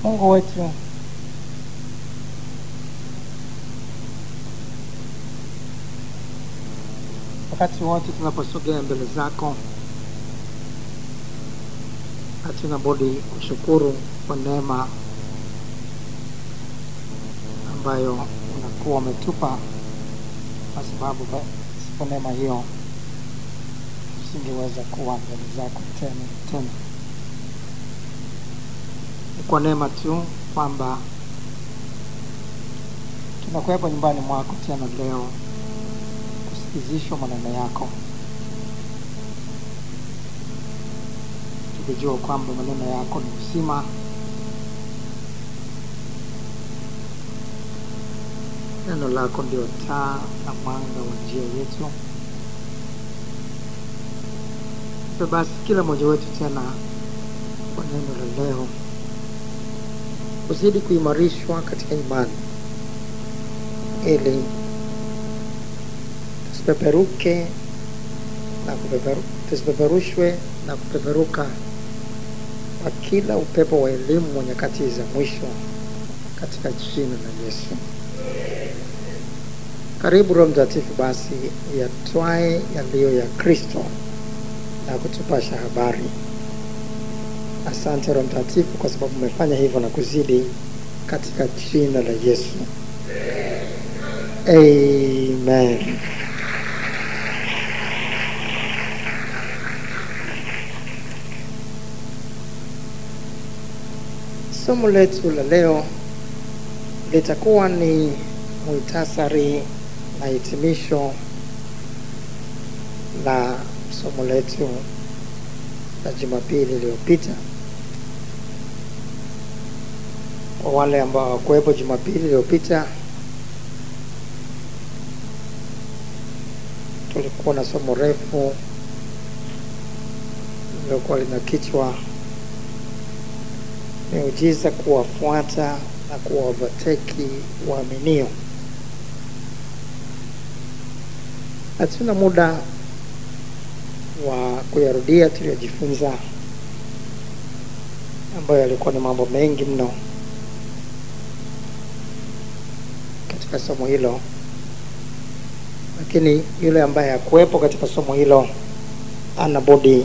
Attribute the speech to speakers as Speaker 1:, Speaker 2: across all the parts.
Speaker 1: Mungu wetu, wakati wote tunaposogea mbele zako, hatuna budi kushukuru kwa neema ambayo unakuwa umetupa, kwa sababu pasipo neema hiyo tusingeweza kuwa mbele zako tena. Ni kwa neema tu kwamba tunakuwepo nyumbani mwako tena leo kusikizishwa maneno yako, tukijua kwamba maneno yako ni uzima, neno lako ndio taa na mwanga wa njia yetu. Basi kila mmoja wetu tena kwa neno la leo uzidi kuimarishwa katika imani, ili tusipeperushwe na kupeperuka kwa kila upepo wa elimu wa nyakati za mwisho, katika jina la Yesu. Karibu Roho Mtakatifu basi yatwae yaliyo ya Kristo na kutupasha habari. Asante Roho Mtakatifu kwa sababu umefanya hivyo na kuzidi, katika jina la Yesu. Amen. Somo letu la leo litakuwa ni muhtasari na hitimisho la somo letu la Jumapili iliyopita. Kwa wale ambao hawakuwepo Jumapili iliyopita, tulikuwa na somo refu lililokuwa lina kichwa miujiza kuwafuata na kuwaovateki waaminio. Hatuna muda wa kuyarudia tuliyojifunza, ambayo yalikuwa ni mambo mengi mno katika somo hilo, lakini yule ambaye hakuwepo katika somo hilo ana budi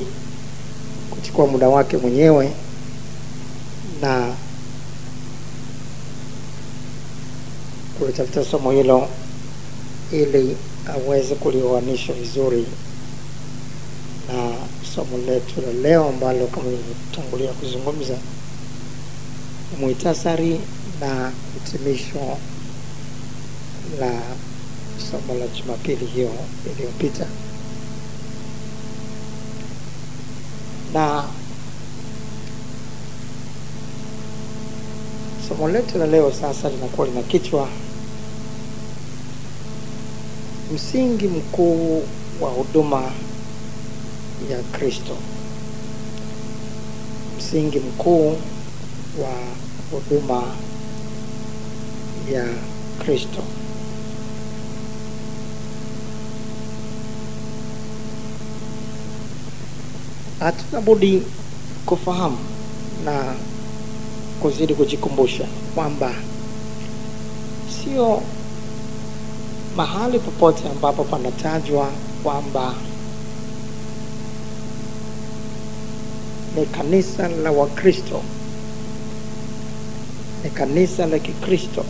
Speaker 1: kuchukua muda wake mwenyewe na kulitafuta somo hilo ili aweze kulioanisha vizuri na somo letu la leo, ambalo kama nilivyotangulia kuzungumza ni muhtasari na hitimisho la somo la Jumapili hiyo iliyopita. Na somo letu la leo sasa linakuwa lina kichwa msingi mkuu wa huduma ya Kristo. Msingi mkuu wa huduma ya Kristo. Hatuna budi kufahamu na kuzidi kujikumbusha kwamba sio mahali popote ambapo panatajwa kwamba ni kanisa la Wakristo, ni kanisa la Kikristo,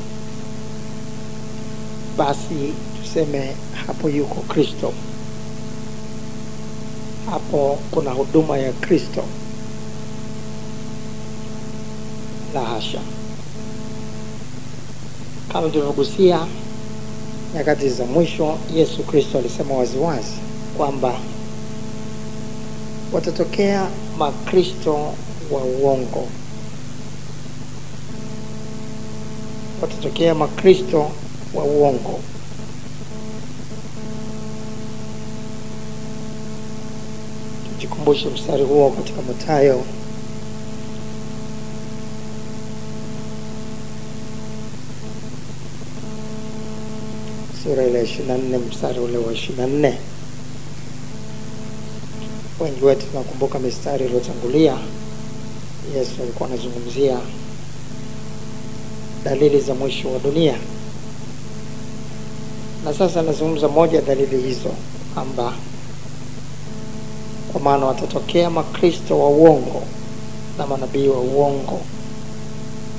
Speaker 1: basi tuseme hapo yuko Kristo, hapo kuna huduma ya Kristo. La hasha. Kama tulivyogusia nyakati za mwisho, Yesu Kristo alisema waziwazi kwamba watatokea makristo wa uongo. Watatokea makristo wa uongo. Tujikumbushe mstari huo katika Mathayo sura ile 24 mstari ule wa 24. Wengi wetu tunakumbuka mistari iliyotangulia. Yesu alikuwa anazungumzia dalili za mwisho wa dunia. Na sasa nazungumza moja ya dalili hizo, kwamba kwa maana watatokea makristo wa uongo na manabii wa uongo,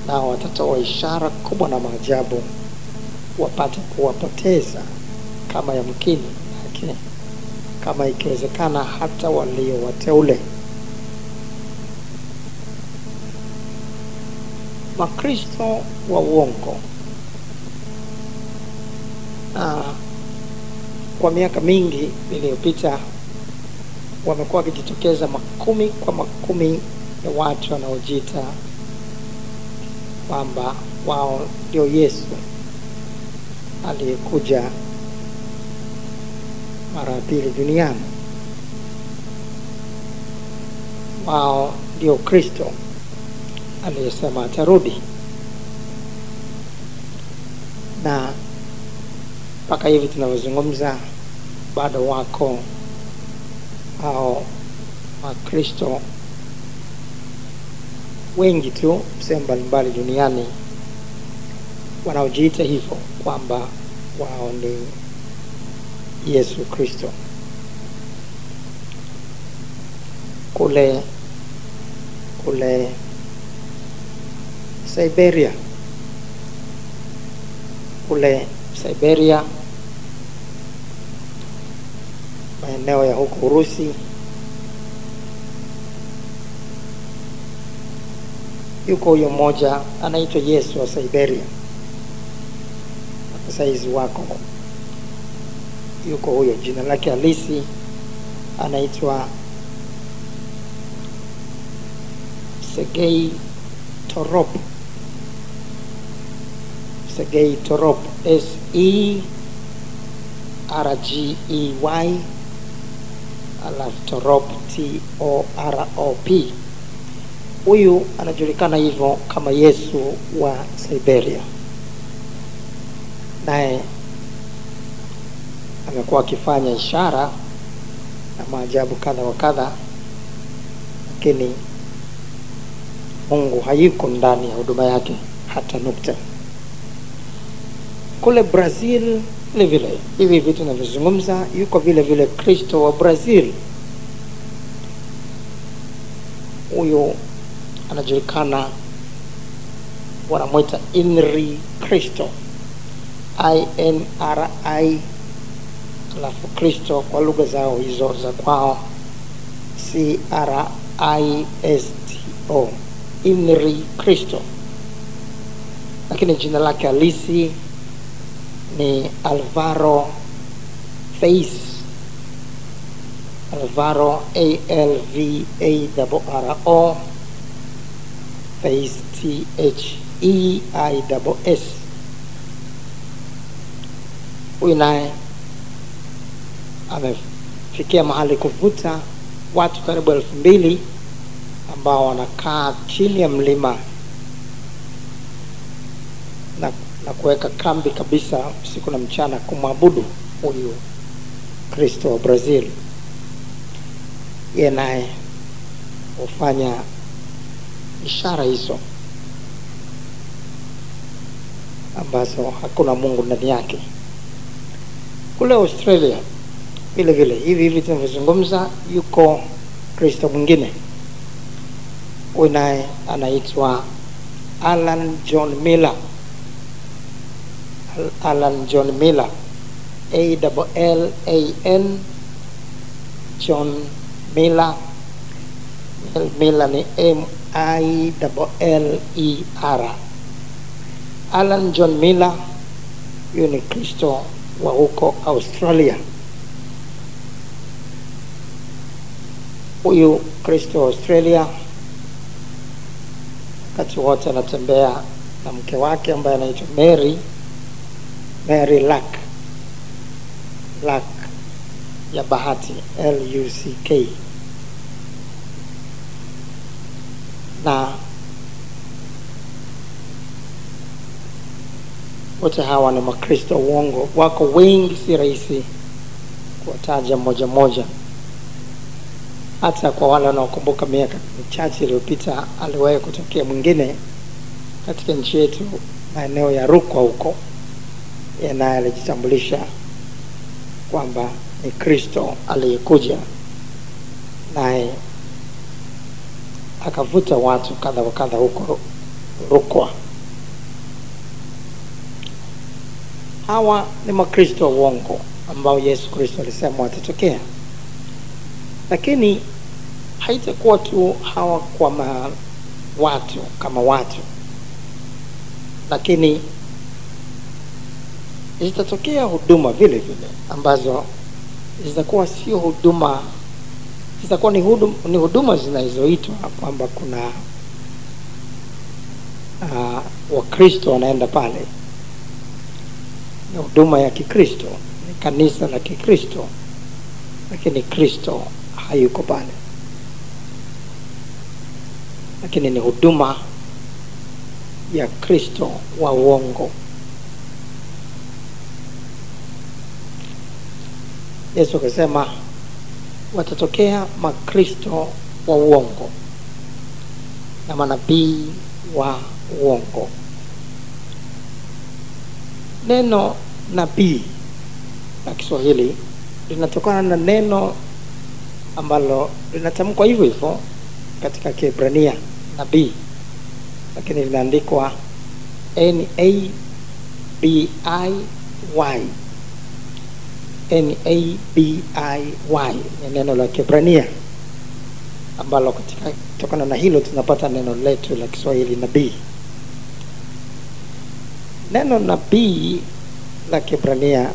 Speaker 1: nao watatoa ishara kubwa na maajabu wapate kuwapoteza kama yamkini yake, kama ikiwezekana, hata walio wateule. Makristo wa uongo kwa miaka mingi iliyopita wamekuwa wakijitokeza makumi kwa makumi ya watu wanaojiita kwamba wao ndio Yesu aliyekuja mara pili duniani. Wao ndio Kristo aliyesema atarudi. Na mpaka hivi tunavyozungumza bado wako hao Wakristo wengi tu sehemu mbalimbali duniani wanaojiita hivyo kwamba wao ni Yesu Kristo. Kule Siberia, maeneo ya huko Urusi, yuko huyo mmoja anaitwa Yesu wa Siberia. Saizi wako yuko huyo, jina lake halisi anaitwa Sergei Torop, SERGEY, alafu Torop, TOROP. Huyu anajulikana hivyo kama Yesu wa Siberia. Naye amekuwa akifanya ishara na maajabu kadha wa kadha, lakini Mungu hayuko ndani ya huduma yake hata nukta. Kule Brazil vile hivi vitu tunavyozungumza, yuko vile Kristo wa Brazil. Huyo anajulikana, wanamuita INRI Kristo, INRI, alafu Kristo kwa lugha zao hizo za kwao CRISTO, INRI Kristo. Lakini jina lake halisi ni Alvaro Feiss, Alvaro ALVARO Feiss, THEISS. Huyu naye amefikia mahali kuvuta watu karibu 2000 ambao wanakaa chini ya mlima na kuweka kambi kabisa usiku na mchana kumwabudu huyu Kristo wa Brazil. Yeye naye hufanya ishara hizo ambazo hakuna Mungu ndani yake. Kule Australia vile hivi tunavyozungumza, yuko Kristo mwingine. Huyu naye anaitwa Alan John Miller, ALLAN John Miller. Miller ni MILLER. Alan John Miller, huyu ni Kristo wa huko Australia. Huyu Kristo wa Australia wakati wote anatembea na mke wake ambaye anaitwa Mary Luck ya bahati, LUCK. Na wote hawa ni makristo uongo. Wako wengi, si rahisi kuwataja moja moja. Hata kwa wale wanaokumbuka miaka michache iliyopita aliwahi kutokea mwingine katika nchi yetu maeneo ya Rukwa huko, yanayojitambulisha kwamba ni Kristo aliyekuja naye akavuta watu kadha wa kadha huko Rukwa. Hawa ni makristo wa uongo ambao Yesu Kristo alisema watatokea. Lakini haitakuwa tu hawa kwa watu kama watu, lakini zitatokea huduma vile vile ambazo zitakuwa sio huduma, zitakuwa ni huduma zinazoitwa kwamba kuna Wakristo wanaenda pale. Ni huduma ya Kikristo, ni kanisa la Kikristo, lakini Kristo hayuko pale. Lakini ni huduma ya Kristo wa uongo. Yesu akasema watatokea makristo wa uongo na manabii wa uongo. Neno nabii la Kiswahili linatokana na neno ambalo linatamkwa hivyo hivyo katika Kiebrania, nabii, lakini linaandikwa NABIY. NABIY ni neno la Kiebrania ambalo kutokana na hilo tunapata neno letu la Kiswahili nabii. Neno nabii la Kiebrania,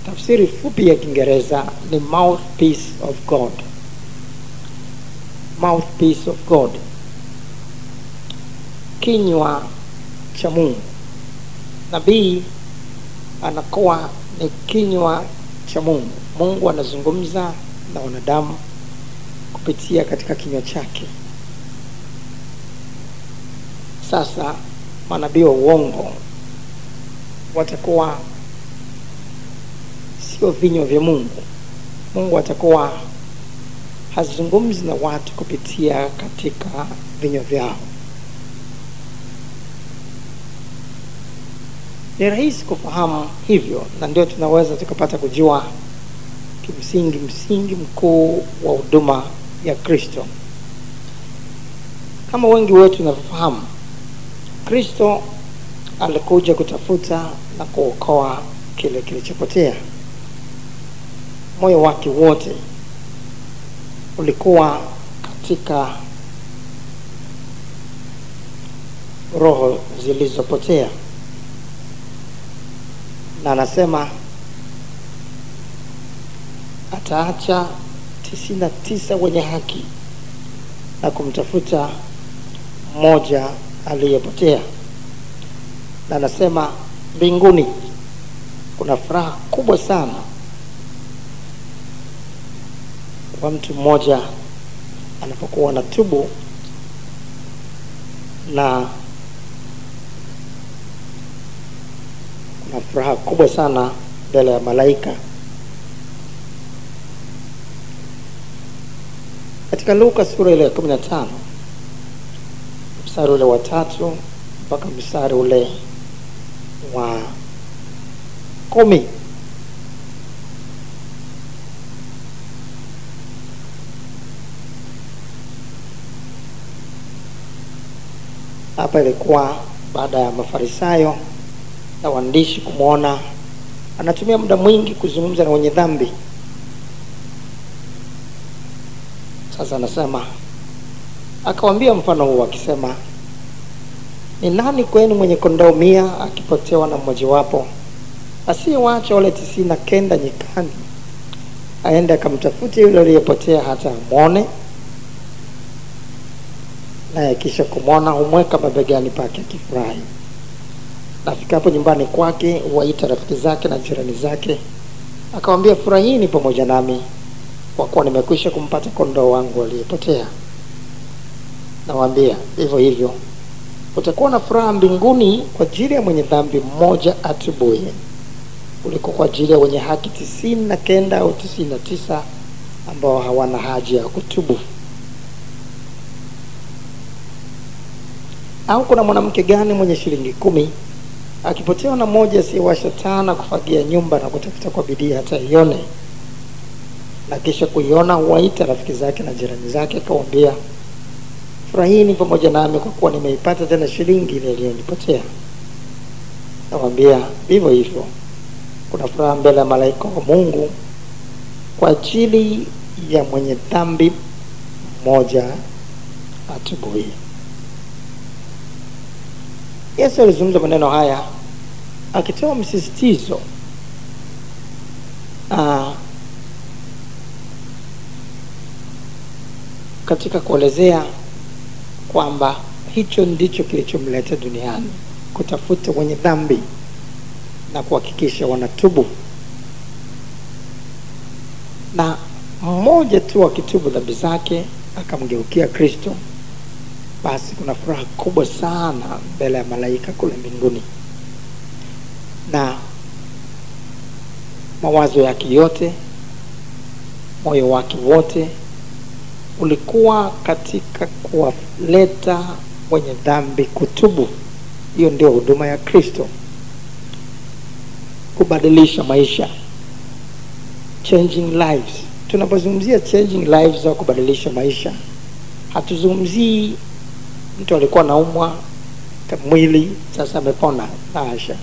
Speaker 1: tafsiri fupi ya Kiingereza ni mouthpiece of God. Mouthpiece of God, kinywa cha Mungu. Nabii anakuwa ni kinywa cha Mungu. Mungu anazungumza na wanadamu kupitia katika kinywa chake. Sasa manabii wa uongo watakuwa sio vinywa vya Mungu. Mungu atakuwa hazungumzi na watu kupitia katika vinywa vyao. Ni rahisi kufahamu hivyo, na ndio tunaweza tukapata kujua msingi mkuu wa huduma ya Kristo. Kama wengi wetu tunavyofahamu, Kristo alikuja kutafuta na kuokoa kile kilichopotea. Moyo wake wote ulikuwa katika roho zilizopotea, na anasema ataacha 99 wenye haki na kumtafuta mmoja aliyepotea. Na anasema mbinguni kuna furaha kubwa sana kwa mtu mmoja anapokuwa anatubu na kuna furaha kubwa sana mbele ya malaika. Katika Luka sura ile ya 15 mstari ule wa 3 mpaka mstari ule wa 10, hapa ilikuwa baada ya Mafarisayo na waandishi kumwona anatumia muda mwingi kuzungumza na wenye dhambi. Sasa anasema, akawaambia mfano huu akisema, ni nani kwenu mwenye kondoo 100 akipotewa na mmojawapo asiyewaacha wale 99 nyikani, aende akamtafute yule aliyepotea hata amwone, naye kisha kumwona humweka mabegani pake akifurahi. Na afikapo nyumbani kwake huwaita rafiki zake na jirani zake, akamwambia, furahini pamoja nami, kwa kuwa nimekwisha kumpata kondoo wangu aliyepotea. Nawaambia, hivyo hivyo utakuwa na furaha mbinguni kwa ajili ya mwenye dhambi mmoja atubuye kuliko kwa ajili ya wenye haki 99 au 99 ambao hawana haja ya kutubu. Au kuna mwanamke gani mwenye shilingi 10 akipotewa na moja asiyewasha taa na kufagia nyumba na kutafuta kwa bidii hata ione, na kisha kuiona huwaita rafiki zake na jirani zake akawaambia, furahini pamoja nami kwa kuwa nimeipata tena shilingi ile iliyonipotea? Nawaambia, vivyo hivyo kuna furaha mbele ya malaika wa Mungu kwa ajili ya mwenye dhambi mmoja atubuye. Yesu alizungumza maneno haya akitoa msisitizo katika kuelezea kwamba hicho ndicho kilichomleta duniani, kutafuta wenye dhambi na kuhakikisha wanatubu. Na mmoja tu akitubu dhambi zake akamgeukia Kristo, basi kuna furaha kubwa sana mbele ya malaika kule mbinguni, na mawazo yake yote, moyo wake wote ulikuwa katika kuwaleta wenye dhambi kutubu. Hiyo ndio huduma ya Kristo, kubadilisha maisha, changing lives. Tunapozungumzia changing lives au kubadilisha maisha, hatuzungumzii mtu alikuwa anaumwa mwili sasa amepona, la hasha.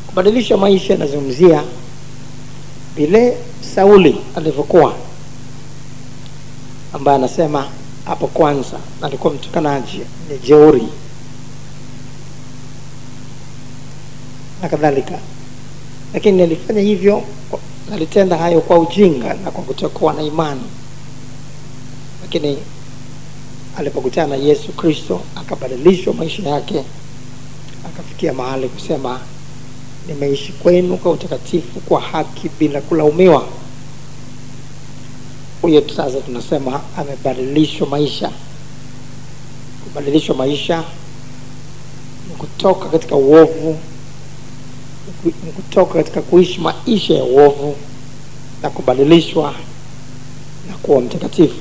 Speaker 1: Kubadilisha maisha nazungumzia vile Sauli alivyokuwa, ambaye anasema hapo kwanza alikuwa mtukanaji, ni jeuri na kadhalika, lakini alifanya hivyo, alitenda hayo kwa ujinga na kwa kutokuwa na imani. Lakini alipokutana na Yesu Kristo akabadilishwa maisha yake, akafikia mahali kusema, nimeishi kwenu kwa utakatifu, kwa haki, bila kulaumiwa. Huyo sasa tunasema amebadilishwa maisha. Kubadilishwa maisha ni kutoka katika uovu, ni kutoka katika kuishi maisha ya uovu na kubadilishwa na kuwa mtakatifu,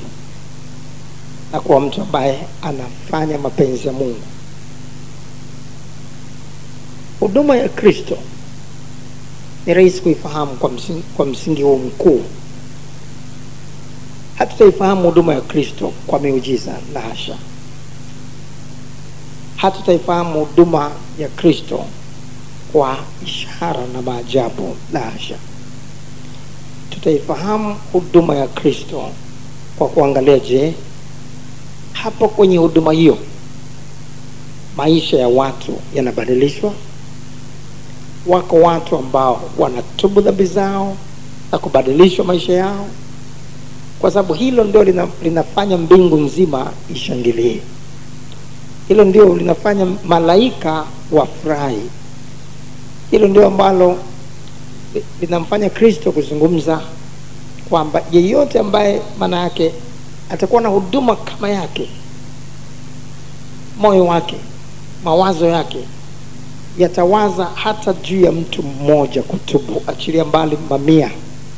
Speaker 1: na kuwa mtu ambaye anafanya mapenzi ya Mungu. Huduma ya Kristo ni rahisi kuifahamu kwa msingi huu mkuu. Hatutaifahamu huduma ya Kristo kwa miujiza, la hasha. Hatutaifahamu huduma ya Kristo kwa ishara na maajabu, la hasha. Tutaifahamu huduma ya Kristo kwa kuangalia, je, hapo kwenye huduma hiyo maisha ya watu yanabadilishwa? Wako watu ambao wanatubu dhambi zao na kubadilishwa maisha yao? Kwa sababu hilo ndio linafanya mbingu nzima ishangilie. Hilo ndio linafanya malaika wafurahi. Hilo ndio ambalo linamfanya Kristo kuzungumza kwamba yeyote ambaye maana yake atakuwa na huduma kama yake, moyo wake, mawazo yake yatawaza hata juu ya mtu mmoja kutubu, achilia mbali mamia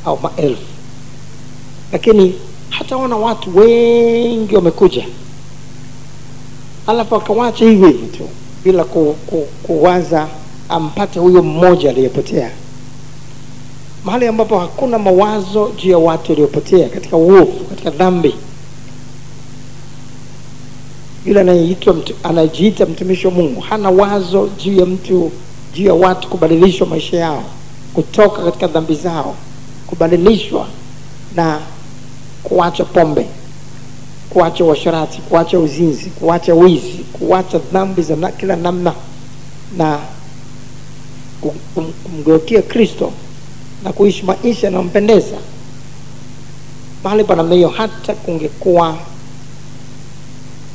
Speaker 1: au maelfu. Lakini hataona watu wengi wamekuja, alafu akawacha hivyo hivyo tu bila kuwaza ampate huyo mmoja aliyepotea. Mahali ambapo hakuna mawazo juu ya watu waliopotea katika uovu, katika dhambi, yule anajiita mtumishi wa Mungu hana wazo juu ya watu kubadilishwa maisha yao, kutoka katika dhambi zao, kubadilishwa na kuacha pombe, kuacha uasherati, kuacha uzinzi, kuacha wizi, kuacha dhambi za kila namna, na kumgeukia Kristo na kuishi maisha yanayompendeza. Mahali pa namna hiyo, hata kungekuwa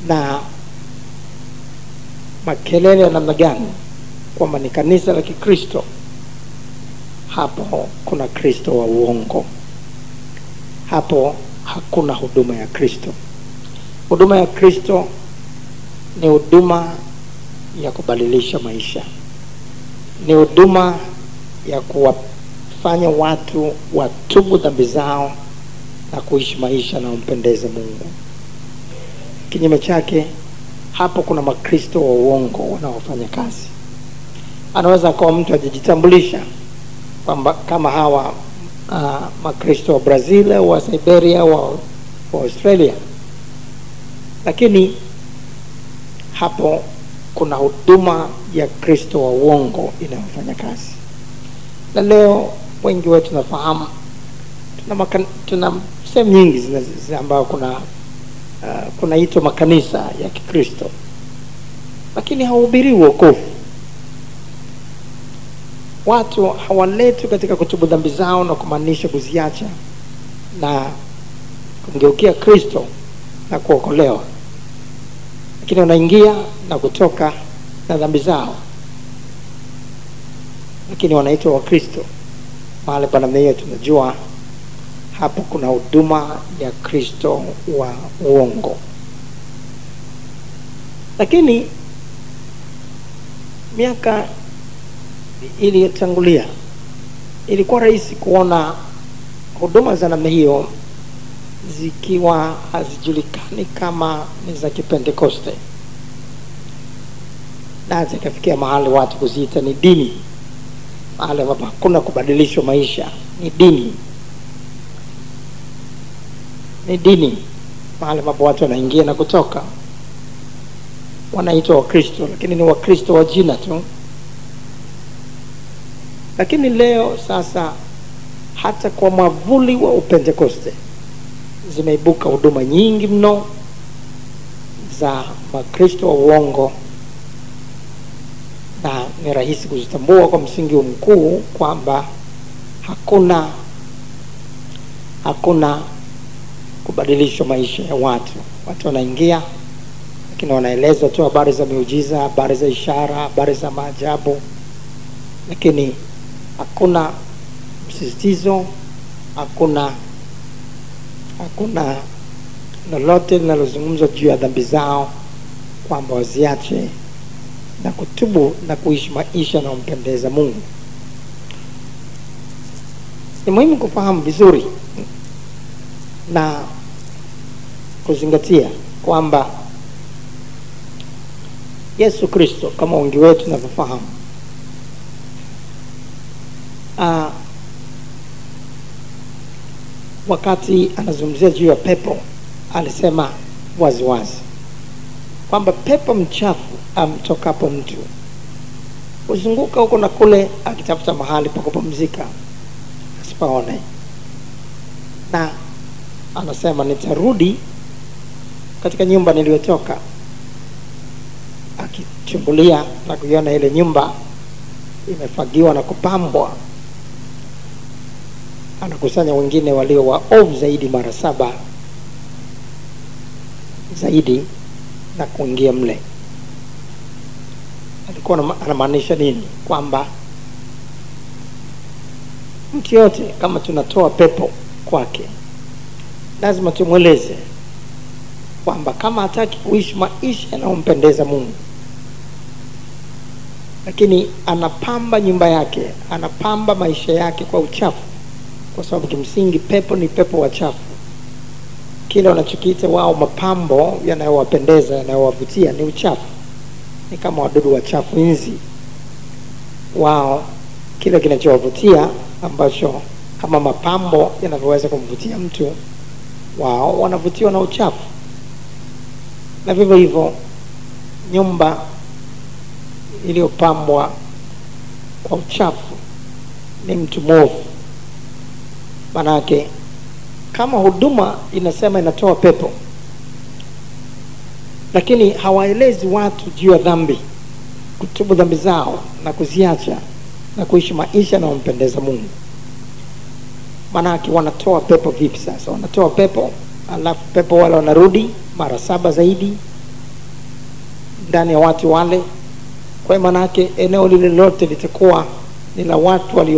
Speaker 1: na makelele ya namna gani kwamba ni kanisa la Kikristo, hapo kuna Kristo wa uongo. Hapo hakuna huduma ya Kristo. Huduma ya Kristo ni huduma ya kubadilisha maisha, ni huduma ya kuwafanya watu watubu dhambi zao na kuishi maisha yanayompendeza Mungu. Kinyume chake hapo kuna makristo wa uongo wanaofanya kazi. Anaweza kuwa mtu ajijitambulisha kwamba kama hawa makristo wa Brazil, wa Siberia, wa Australia, lakini hapo kuna huduma ya Kristo wa uongo inayofanya kazi. Na leo wengi wetu tunafahamu tuna sehemu nyingi ambayo kunaitwa makanisa ya Kikristo, lakini hawahubiri wokovu. Watu hawaletwi katika kutubu dhambi zao na kumaanisha kuziacha na kumgeukia Kristo na kuokolewa, lakini wanaingia na kutoka na dhambi zao, lakini wanaitwa Wakristo. Mahali pa namna hiyo tunajua hapo kuna huduma ya Kristo wa uongo. Lakini miaka iliyotangulia ilikuwa rahisi kuona huduma za namna hiyo zikiwa hazijulikani kama ni za Kipentekoste, na zikafikia mahali watu kuziita ni dini, mahali ambapo hakuna kubadilishwa maisha. Ni dini, mahali ambapo watu wanaingia na kutoka, wanaitwa Wakristo, lakini ni Wakristo wa jina tu. Lakini leo sasa, hata kwa mwavuli wa Upentekoste zimeibuka huduma nyingi mno za makristo wa uongo, na ni rahisi kuzitambua kwa msingi mkuu kwamba hakuna kubadilishwa maisha ya watu. Watu wanaingia, lakini wanaelezwa tu habari za miujiza, habari za ishara, habari za maajabu, lakini hakuna msisitizo, hakuna lolote linalozungumzwa juu ya dhambi zao, kwamba waziache na kutubu na kuishi maisha yanayompendeza Mungu. Ni muhimu kufahamu vizuri na kuzingatia kwamba Yesu Kristo, kama wengi wetu tunavyofahamu, wakati anazungumzia juu ya pepo, alisema waziwazi kwamba pepo mchafu amtokapo mtu huzunguka huko na kule akitafuta mahali pa kupumzika asipaone, na anasema nitarudi katika nyumba niliyotoka. Akichungulia na kuiona ile nyumba imefagiwa na kupambwa, anakusanya wengine walio waovu zaidi mara 7 zaidi na kuingia mle. Alikuwa anamaanisha nini? Kwamba mtu yote kama tunatoa pepo kwake, lazima tumweleze kwamba kama hataki kuishi maisha yanayompendeza Mungu, lakini anapamba nyumba yake, anapamba maisha yake kwa uchafu, kwa sababu kimsingi pepo ni pepo wachafu. Kile wanachokiita wao mapambo yanayowapendeza, yanayowavutia ni uchafu. Ni kama wadudu wachafu, inzi. Wao kile kinachowavutia ambacho kama mapambo yanavyoweza kumvutia mtu, wao wanavutiwa na uchafu. Na vivyo hivyo nyumba iliyopambwa kwa uchafu ni mtu mwovu. Manake kama huduma inasema inatoa pepo, lakini hawaelezi watu juu ya dhambi, kutubu dhambi zao na kuziacha na kuishi maisha yanayompendeza Mungu, manake wanatoa pepo vipi sasa? Wanatoa pepo, alafu pepo wale wanarudi mara 7 zaidi ndani ya watu wale. Kwa manake eneo lile lote litakuwa ni la watu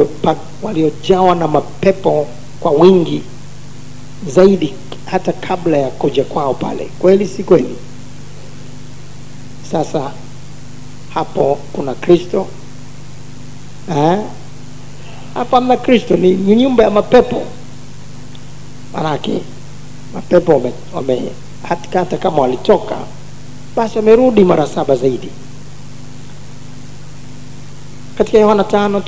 Speaker 1: waliojawa na mapepo kwa wingi zaidi hata kabla ya kuja kwao pale. Kweli si kweli? Sasa hapo kuna Kristo? Hapa mna Kristo, ni nyumba ya mapepo. Manake mapepo hata kama walitoka, basi amerudi mara 7 zaidi. Katika Yohana 5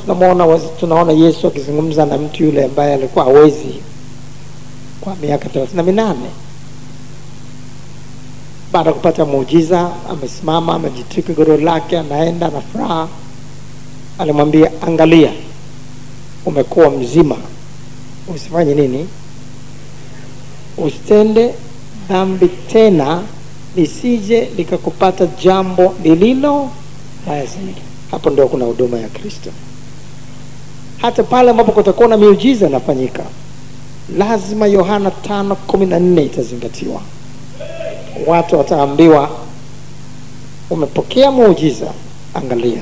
Speaker 1: tunaona Yesu akizungumza na mtu yule ambaye alikuwa hawezi kwa miaka 38. Baada kupata muujiza, amesimama, amejitwika godoro lake, anaenda na furaha. Alimwambia, angalia, umekuwa mzima, usifanye nini? Usitende dhambi tena, lisije likakupata jambo lililo baya zaidi. Hapo ndio kuna huduma ya Kristo. Hata pale ambapo kutakuwa na miujiza inafanyika, lazima Yohana 5:14 itazingatiwa. Watu wataambiwa, umepokea muujiza, angalia,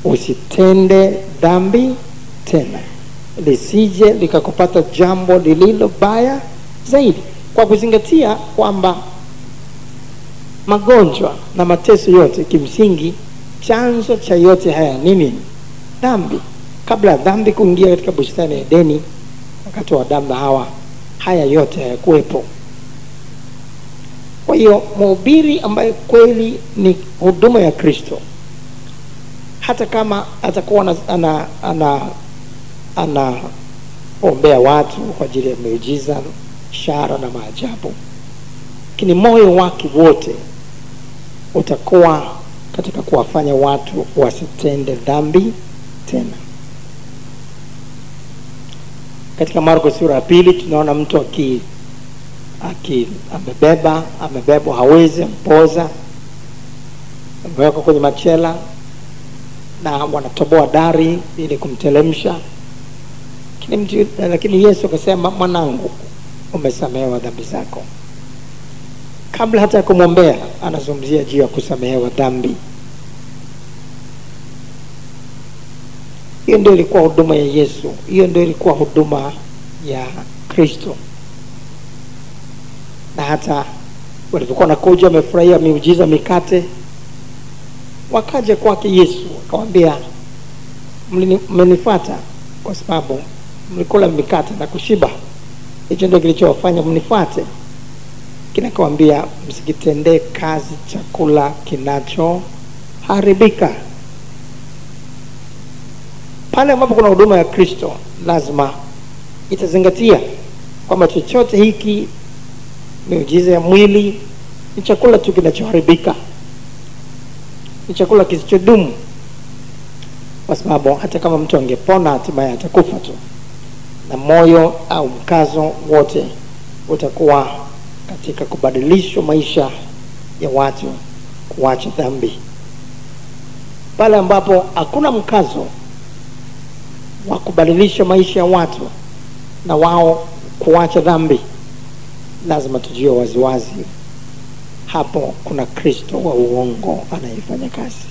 Speaker 1: usitende dhambi tena, lisije likakupata jambo lililo baya zaidi. Kwa kuzingatia kwamba magonjwa na mateso yote, kimsingi chanzo cha yote haya nini? Dhambi. Kabla dhambi kuingia katika bustani ya Edeni, wakati wa Adamu na Hawa, haya yote hayakuwepo. Kwa hiyo mhubiri ambaye kweli ni huduma ya Kristo, hata kama atakuwa ombea watu kwa ajili ya miujiza, ishara na maajabu, lakini moyo wake wote utakuwa katika kuwafanya watu wasitende dhambi tena. Katika Marko sura ya 2 tunaona mtu amebebwa, hawezi, mpoza, amewekwa kwenye machela na wanatoboa dari ili kumtelemsha. Lakini Yesu akasema, mwanangu, umesamehewa dhambi zako. Kabla hata kumwombea, anazungumzia juu ya kusamehewa dhambi. Hiyo ndio ilikuwa huduma ya Yesu. Hiyo ndio ilikuwa huduma ya Kristo. Na hata walipokuwa nakuja wamefurahia miujiza, mikate, wakaja kwake Yesu akamwambia, mmenifuata kwa sababu mlikula mikate na kushiba. Hicho ndio kilichowafanya mnifuate. Kinakwambia, msikitendee kazi chakula kinachoharibika. Pale ambapo kuna huduma ya Kristo, lazima itazingatia kwamba chochote hiki, miujiza ya mwili, ni chakula tu kinachoharibika, ni chakula kisichodumu. Kwa sababu hata kama mtu angepona, hatimaye atakufa tu, na moyo au mkazo wote utakuwa katika kubadilisha maisha ya watu kuacha dhambi. Pale ambapo hakuna mkazo wa kubadilisha maisha ya watu na wao kuacha dhambi, lazima tujue waziwazi hapo kuna Kristo wa uongo anayefanya kazi.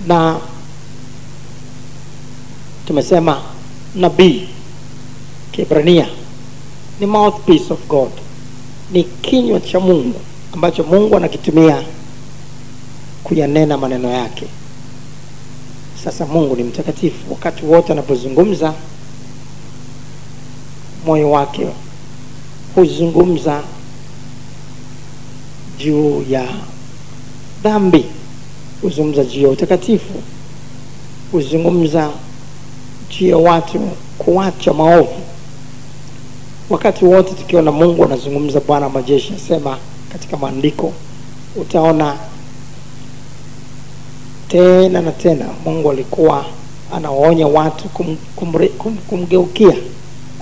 Speaker 1: Na tumesema nabii Kiebrania ni mouthpiece of God, ni kinywa cha Mungu ambacho Mungu anakitumia kuyanena maneno yake. Sasa Mungu ni mtakatifu. Wakati wote anapozungumza, moyo wake huzungumza juu ya dhambi, huzungumza juu ya utakatifu, huzungumza juu ya watu kuacha maovu. Wakati wote tukiona Mungu anazungumza, Bwana majeshi asema katika maandiko, utaona tena na tena Mungu alikuwa anawaonya watu kumgeukia,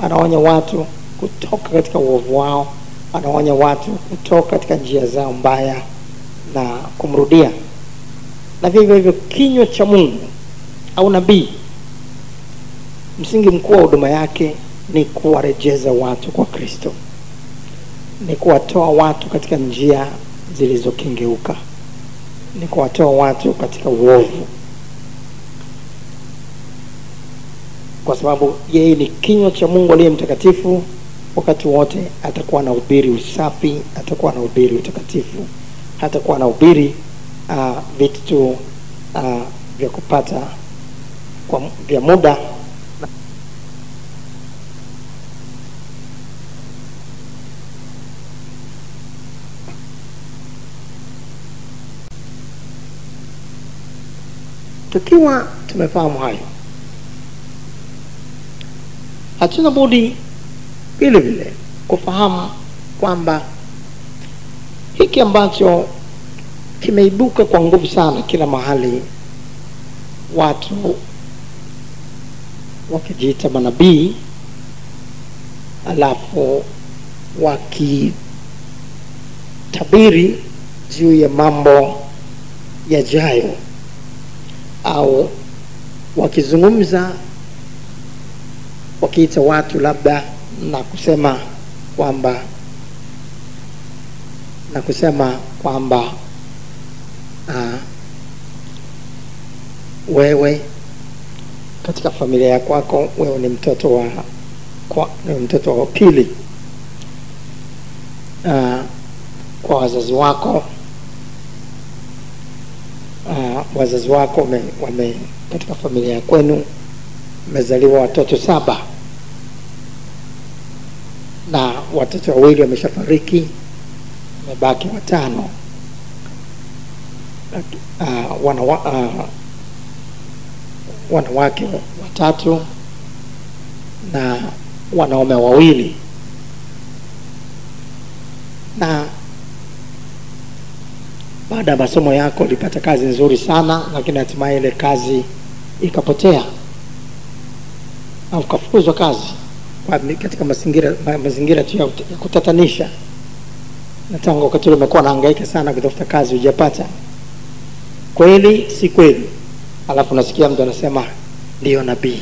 Speaker 1: anawaonya watu kutoka katika uovu wao, anawaonya watu kutoka katika njia zao mbaya na kumrudia. Na vivyo hivyo kinywa cha Mungu au nabii, msingi mkuu wa huduma yake ni kuwarejeza watu kwa Kristo, ni kuwatoa watu katika njia zilizokengeuka, ni kuwatoa watu katika uovu, kwa sababu yeye ni kinywa cha Mungu aliye mtakatifu. Wakati wote atakuwa anahubiri usafi, atakuwa anahubiri utakatifu, hatakuwa anahubiri vitu vya kupata kwa vya muda. Tukiwa tumefahamu hayo, hatuna budi vile vile kufahamu kwamba hiki ambacho kimeibuka kwa nguvu sana kila mahali, watu wakijiita manabii alafu wakitabiri juu ya mambo yajayo, au wakizungumza wakiita watu labda na kusema kwamba wewe katika familia ya kwako wewe ni mtoto wa pili kwa wazazi wako. Wazazi wako wame katika familia ya kwenu mmezaliwa watoto 7 na watoto 2 wameshafariki, wamebaki 5. Wanawake 3 na wanaume 2. Na baada ya masomo yako ulipata kazi nzuri sana, lakini hatimaye ile kazi ikapotea au kafukuzwa kazi katika mazingira tu ya kutatanisha. Na tangu wakati ule umekuwa unahangaika sana kutafuta kazi hujapata. Kweli si kweli? Alafu nasikia mtu anasema ndio nabii.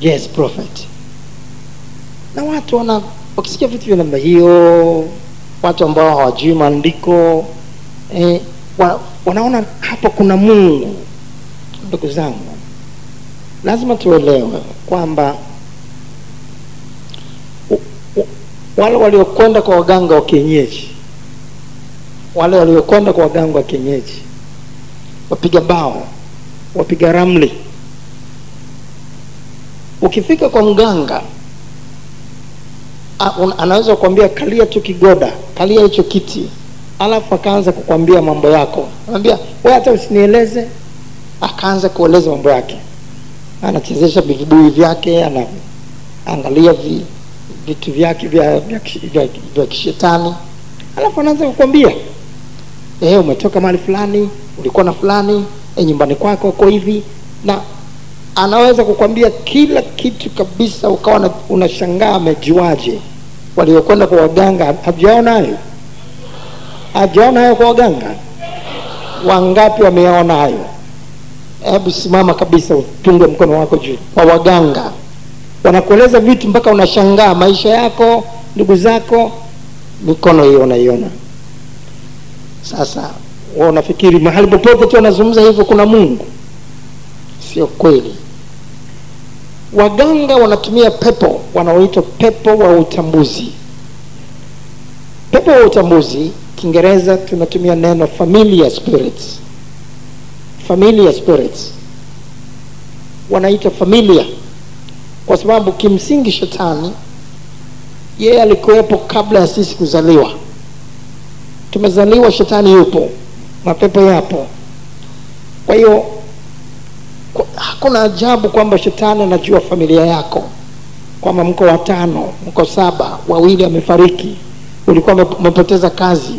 Speaker 1: Yes, prophet. Na watu wakisikia vitu vya namna hiyo, watu ambao hawajui maandiko, wanaona hapo kuna Mungu. Ndugu zangu, lazima tuelewe kwamba wale waliokwenda kwa waganga wa kienyeji, wapiga bao, wapiga ramli, ukifika kwa mganga anaweza kukwambia kalia tu kigoda, kalia hicho kiti, alafu akaanza kukwambia mambo yako. Anambia wewe hata usinieleze, akaanza kueleza mambo yake. Anachezesha vibuyu vyake, anaangalia vitu vyake vya kishetani, alafu anaanza kukwambia umetoka mahali fulani, ulikuwa na fulani, nyumbani kwako uko hivi, na anaweza kukwambia kila kitu kabisa, ukawa unashangaa amejuaje. Waliokwenda kwa waganga hajaona hayo kwa waganga? Wangapi wameona hayo? Hebu simama kabisa, upunge mkono wako juu. Kwa waganga wanakueleza vitu mpaka unashangaa maisha yako, ndugu zako, mikono hiyo unaiona. Sasa wao unafikiri mahali popote tu wanazungumza hivyo kuna Mungu? Sio kweli. Waganga wanatumia pepo wanaoitwa pepo wa utambuzi. Pepo wa utambuzi, Kiingereza tunatumia neno familiar spirits. Familiar spirits. Wanaitwa familiar kwa sababu kimsingi shetani yeye alikuwepo kabla ya sisi kuzaliwa. Tumezaliwa, shetani yupo, mapepo yapo. Kwa hiyo hakuna ajabu kwamba shetani anajua familia yako, kwamba mko 5, mko 7, 2 wamefariki, ulikuwa umepoteza kazi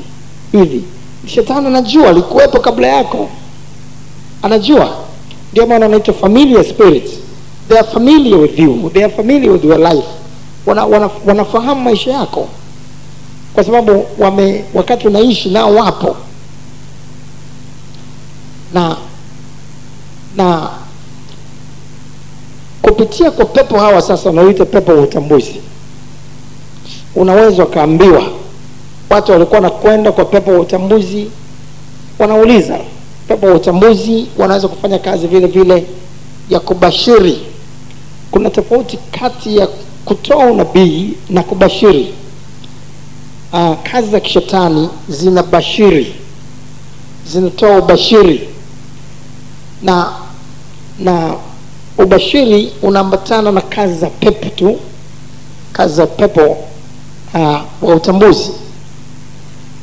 Speaker 1: hivi. Shetani anajua, alikuwepo kabla yako, anajua. Ndio maana anaitwa familiar spirits. They are familiar with you, they are familiar with your life. Wanafahamu maisha yako kwa sababu wakati unaishi nao wapo. Na kupitia kwa pepo hawa sasa wanaoita pepo wa utambuzi, unaweza kaambiwa. Watu walikuwa nakwenda kwa pepo wa utambuzi, wanauliza. Pepo wa utambuzi wanaweza kufanya kazi vile vile ya kubashiri. Kuna tofauti kati ya kutoa unabii na kubashiri. Kazi za kishetani zinabashiri, zinatoa ubashiri, na ubashiri unaambatana na kazi za pepo tu, kazi za pepo wa utambuzi.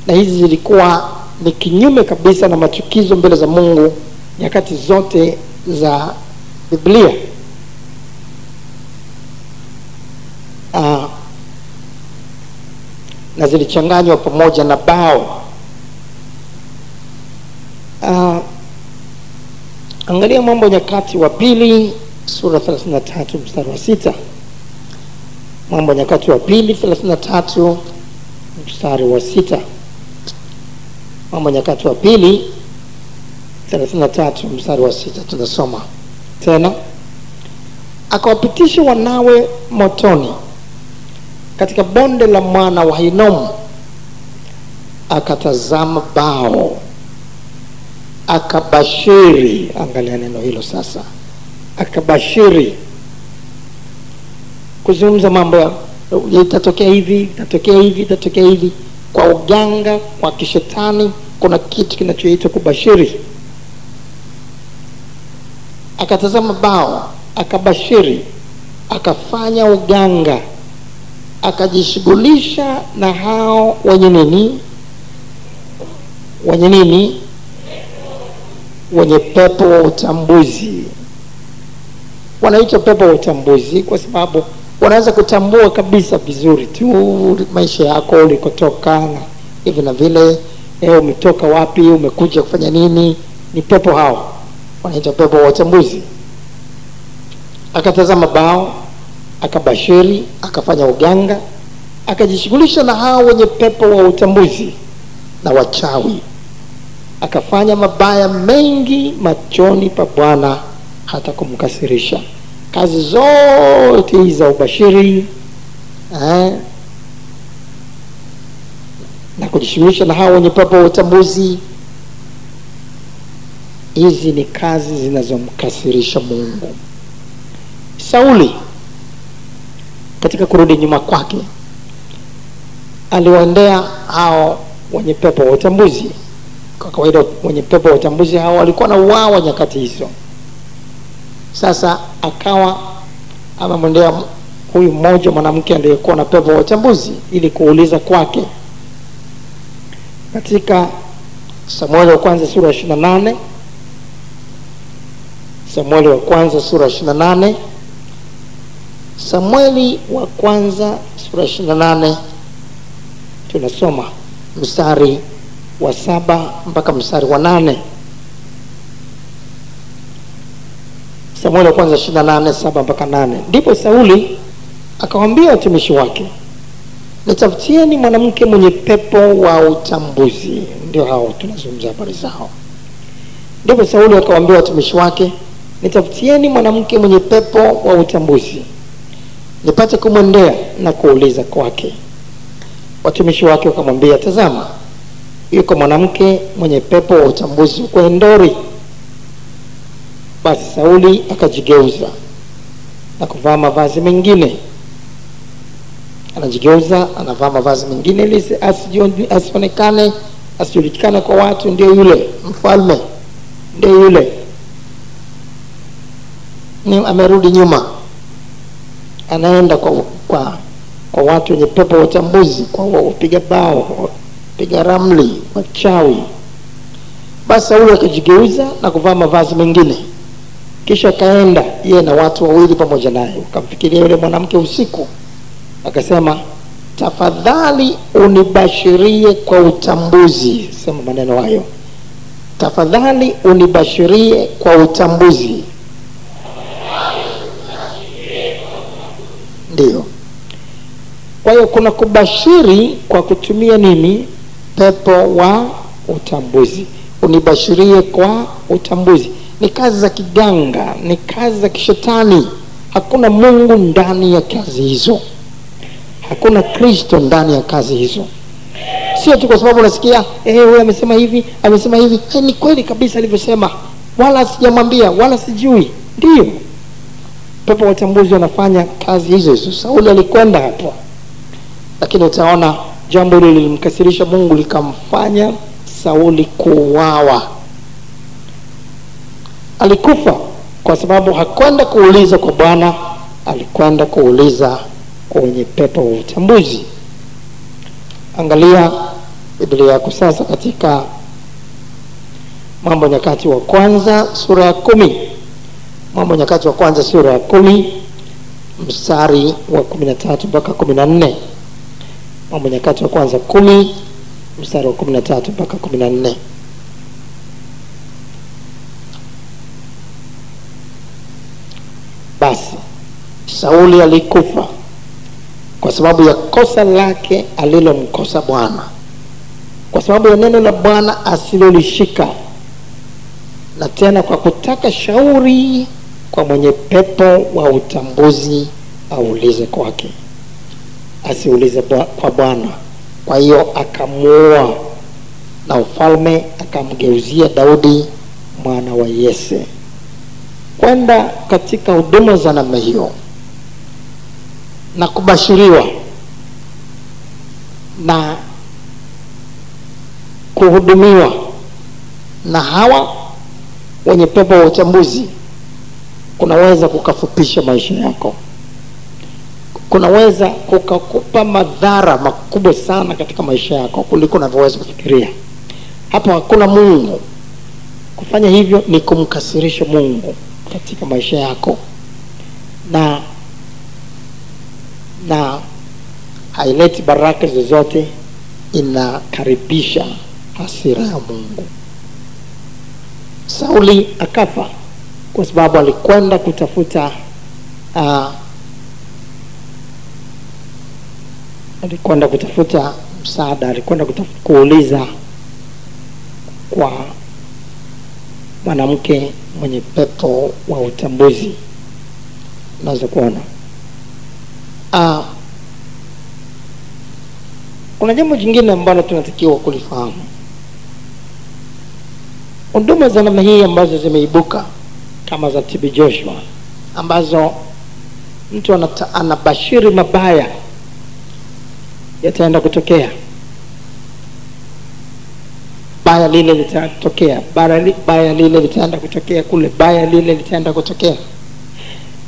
Speaker 1: Na hizi zilikuwa ni kinyume kabisa na machukizo mbele za Mungu nyakati zote za Biblia. Na zilichanganywa pamoja na bao. Angalia Mambo ya Nyakati wa Pili sura 33 mstari wa 6. Mambo ya Nyakati wa Pili 33 mstari wa 6. Mambo ya Nyakati wa Pili 33 mstari wa 6 tunasoma tena. Akawapitisha wanawe motoni katika bonde la mwana wa Hinomu, akatazama bao, akabashiri. Angalia neno hilo sasa, akabashiri, kuzungumza mambo ya itatokea hivi, itatokea hivi, itatokea hivi. Kwa uganga, kwa kishetani kuna kitu kinachoitwa kubashiri. Akatazama bao, akabashiri, akafanya uganga, akajishughulisha na hao wenye nini? Wenye nini? Wenye pepo wa utambuzi. Wanaitwa pepo wa utambuzi kwa sababu wanaweza kutambua kabisa vizuri tu maisha yako, ulikotoka na hivi na vile, umetoka wapi, umekuja kufanya nini. Ni pepo hao, wanaitwa pepo wa utambuzi. Akatazama bao, akabashiri, akafanya uganga, akajishughulisha na hao wenye pepo wa utambuzi na wachawi, akafanya mabaya mengi machoni pa Bwana hata kumkasirisha. Kazi zote za ubashiri na kujishughulisha na hao wenye pepo wa utambuzi, hizi ni kazi zinazomkasirisha Mungu. Sauli katika kurudi nyuma kwake aliwaendea hao wenye pepo wa utambuzi. Kwa kawaida wenye pepo wa utambuzi hao walikuwa na uawa nyakati hizo. Sasa akawa amemwendea huyu mmoja mwanamke aliyekuwa na pepo wa utambuzi ili kuuliza kwake. Katika Samueli wa kwanza sura 28, Samueli wa kwanza sura 28, Samueli wa kwanza sura 28 tunasoma mstari wa 7 mpaka mstari wa 8. Samueli wa kwanza 28 7 mpaka 8. Ndipo Sauli akawaambia watumishi wake, nitafutieni mwanamke mwenye pepo wa utambuzi. Ndio hao tunazungumza habari zao. Ndipo Sauli akawaambia watumishi wake, nitafutieni mwanamke mwenye pepo wa utambuzi, nipate kumwendea na kuuliza kwake. Watumishi wake wakamwambia, tazama, yuko mwanamke mwenye pepo wa utambuzi huko Endori. Basi Sauli akajigeuza na kuvaa mavazi mengine. Anajigeuza, anavaa mavazi mengine ili asionekane, asijulikane kwa watu ndio yule mfalme, ndio yule. Ni amerudi nyuma, anaenda kwa watu wenye pepo wa utambuzi, kwa wapiga bao, wapiga ramli, wachawi. Basi Sauli akajigeuza na kuvaa mavazi mengine, kisha kaenda yeye na watu wawili pamoja naye. Akamfikiria yule mwanamke usiku, akasema, tafadhali unibashirie kwa utambuzi. Sema maneno hayo, tafadhali unibashirie kwa utambuzi. Ndio. Kwa hiyo kuna kubashiri kwa kutumia nini? Pepo wa utambuzi. Unibashirie kwa utambuzi. Ni kazi za kiganga, ni kazi za kishetani. Hakuna Mungu ndani ya kazi hizo, hakuna Kristo ndani ya kazi hizo. Sio tu kwa sababu unasikia wewe amesema hivi, amesema hivi. Ni kweli kabisa alivyosema, wala sijamwambia, wala sijui. Ndio pepo wa utambuzi wanafanya kazi hizo hizo. Sauli alikwenda hapo, lakini utaona jambo hilo lilimkasirisha Mungu, likamfanya Sauli kuuawa. Alikufa kwa sababu hakwenda kuuliza kwa Bwana, alikwenda kuuliza kwa wenye pepo wa utambuzi. Angalia Biblia yako sasa katika Mambo ya Nyakati wa kwanza sura ya 10. Mambo ya Nyakati wa kwanza sura ya 10 mstari wa 13 mpaka 14. Mambo ya Nyakati wa kwanza 10 mstari wa 13 mpaka 14. Basi Sauli alikufa kwa sababu ya kosa lake alilomkosa Bwana, kwa sababu ya neno la Bwana asilolishika, na tena kwa kutaka shauri kwa mwenye pepo wa utambuzi aulize kwake, asiulize kwa Bwana. Kwa hiyo akamuua, na ufalme akamgeuzia Daudi mwana wa Yese. Kwenda katika huduma za namna hiyo na kubashiriwa na kuhudumiwa na hawa wenye pepo wa utambuzi kunaweza kukafupisha maisha yako, kunaweza kukakupa madhara makubwa sana katika maisha yako kuliko unavyoweza kufikiria. Hapa hakuna Mungu. Kufanya hivyo ni kumkasirisha Mungu katika maisha yako, na haileti baraka zozote, inakaribisha hasira ya Mungu. Sauli akafa kwa sababu alikwenda kutafuta msaada, alikwenda kuuliza kwa mwanamke mwenye pepo wa utambuzi. Unaweza kuona kuna jambo jingine ambalo tunatakiwa kulifahamu. Huduma za namna hii ambazo zimeibuka kama za TB Joshua, ambazo mtu anabashiri mabaya yataenda kutokea, baya lile litatokea, baya lile litaenda kutokea kule, baya lile litaenda kutokea.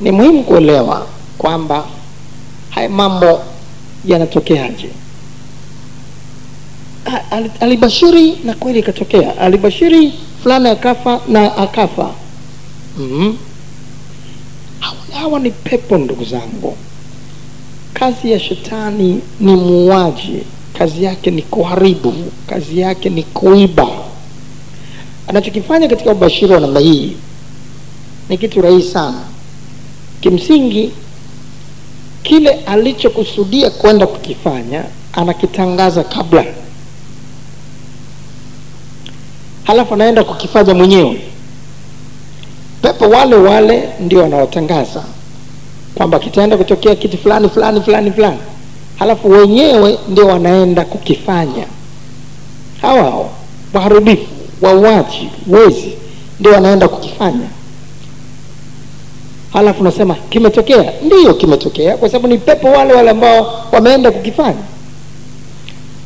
Speaker 1: Ni muhimu kuelewa kwamba haya mambo yanatokeaje. Alibashiri na kweli ikatokea. Alibashiri fulani akafa na akafa. Hawa ni pepo, ndugu zangu. Kazi ya shetani ni muuaji, kazi yake ni kuharibu, kazi yake ni kuiba. Anachokifanya katika ubashiri wa namna hii ni kitu rahisi sana. Kimsingi kile alichokusudia kwenda kukifanya anakitangaza kabla, halafu anaenda kukifanya mwenyewe. Pepo wale ndio wanaotangaza kwamba kitaenda kutokea kitu fulani fulani fulani fulani, halafu wenyewe ndio wanaenda kukifanya. Hawa waharibifu, wauaji, wezi ndio wanaenda kukifanya. Halafu nasema kimetokea. Ndiyo kimetokea, kwa sababu ni pepo wale ambao wameenda kukifanya.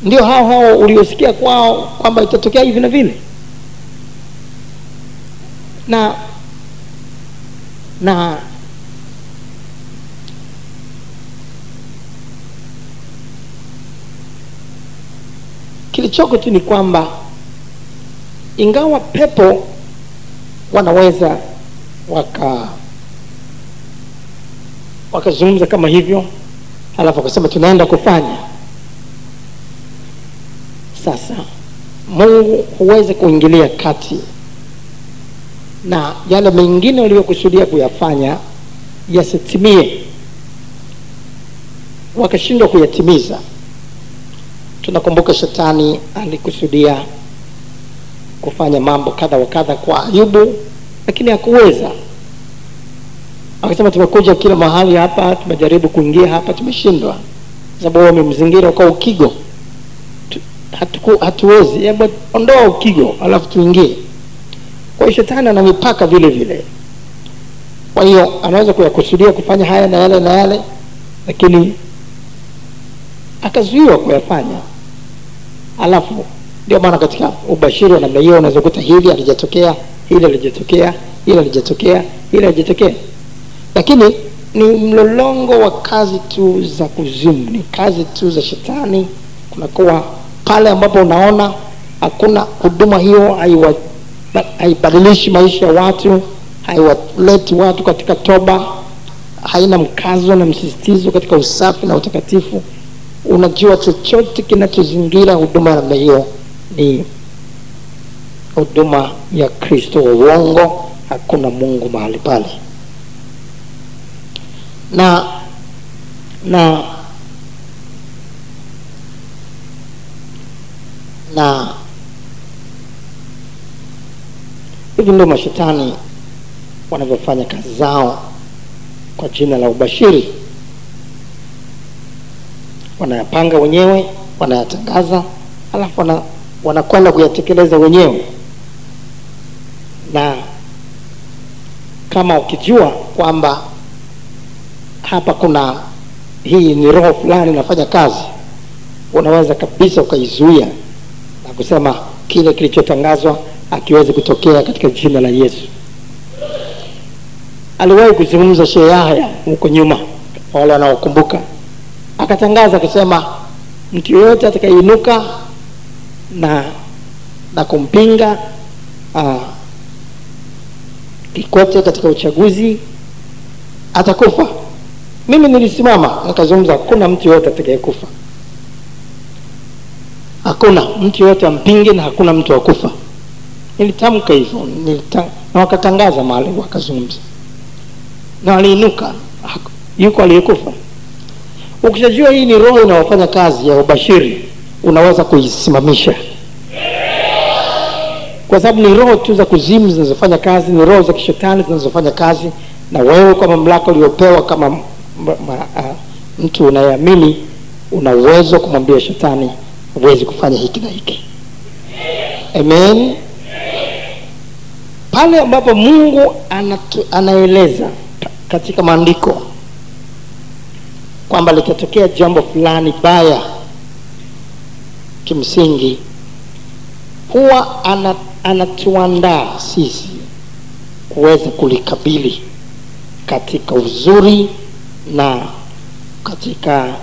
Speaker 1: Ndio hao uliosikia kwao kwamba itatokea hivi na vile. Na kilichoko tu ni kwamba ingawa pepo wanaweza wakazungumza kama hivyo, halafu wakasema tunaenda kufanya. Sasa Mungu huweze kuingilia kati na yale mengine waliokusudia kuyafanya yasitimie, wakashindwa kuyatimiza. Tunakumbuka shetani alikusudia kufanya mambo kadha wa kadha kwa Ayubu, lakini hakuweza. Akasema tumekuja kila mahali hapa, tumejaribu kuingia hapa, tumeshindwa. Sababu wamemzingira kwa ukigo. Hatuwezi, hebu ondoa ukigo alafu tuingie. Kwa hiyo shetani ana mipaka vile vile. Kwa hiyo anaweza kuyakusudia kufanya haya na yale, lakini akazuiwa kuyafanya. Alafu ndio maana katika ubashiri wa namna hiyo unaweza kukuta hili halijatokea, hili halijatokea, hili halijatokea, hili halijatokea. Lakini ni mlolongo wa kazi tu za kuzimu, ni kazi tu za shetani. Kunakuwa pale ambapo unaona hakuna huduma hiyo haibadilishi maisha ya watu, haiwaleti watu katika toba, haina mkazo na msisitizo katika usafi na utakatifu. Unajua chochote kinachozingira huduma ya namna hiyo ni huduma ya Kristo wa uongo. Hakuna Mungu mahali pale. Na hivi ndio mashetani wanavyofanya kazi zao kwa jina la ubashiri. Wanayapanga wenyewe, wanayatangaza, alafu wanakwenda kuyatekeleza wenyewe. Na kama ukijua kwamba hapa kuna hii ni roho fulani inafanya kazi, unaweza kabisa ukaizuia na kusema kile kilichotangazwa akiwezi kutokea katika jina la Yesu. Aliwahi kuzungumza Sheikh Yahya huko nyuma, wale wanaokumbuka, akatangaza kusema mtu yoyote atakayeinuka na kumpinga Kikwete katika uchaguzi atakufa. Mimi nilisimama nikazungumza, hakuna mtu yoyote atakayekufa, hakuna mtu yoyote ampinge na hakuna mtu akufa. Nilitamka hivyo, na wakatangaza mahali wakazungumza, na aliinuka, yuko aliyekufa. Ukishajua hii ni roho inayofanya kazi ya ubashiri, unaweza kuisimamisha, kwa sababu ni roho tu za kuzimu zinazofanya kazi, ni roho za kishetani zinazofanya kazi. Na wewe kwa mamlaka uliyopewa kama mtu unayeamini, una uwezo kumwambia shetani huwezi kufanya hiki na hiki. Amen. Pale ambapo Mungu anaeleza katika maandiko kwamba litatokea jambo fulani baya, kimsingi huwa anatuandaa sisi kuweza kulikabili katika uzuri na katika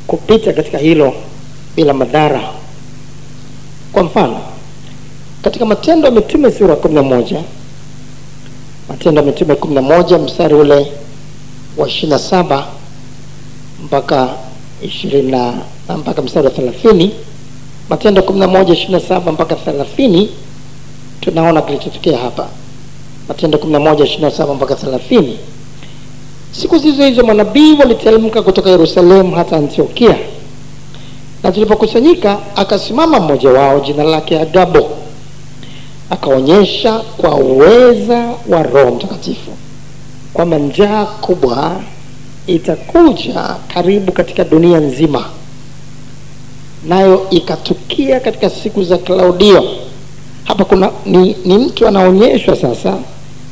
Speaker 1: kupita katika hilo bila madhara. Kwa mfano, katika Matendo ya Mitume sura 11, Matendo ya Mitume 11 mstari ule wa 27 mpaka 20 mpaka mstari wa 30, Matendo 11:27 mpaka 30, tunaona kilichotokea hapa. Matendo 11:27 mpaka 30. Siku hizo manabii waliteremka kutoka Yerusalemu hata Antiokia, na tulipokusanyika akasimama mmoja wao jina lake Agabo, akaonyesha kwa uweza wa Roho Mtakatifu kwamba njaa kubwa itakuja karibu katika dunia nzima, nayo ikatukia katika siku za Klaudio. Hapa kuna ni mtu anaonyeshwa sasa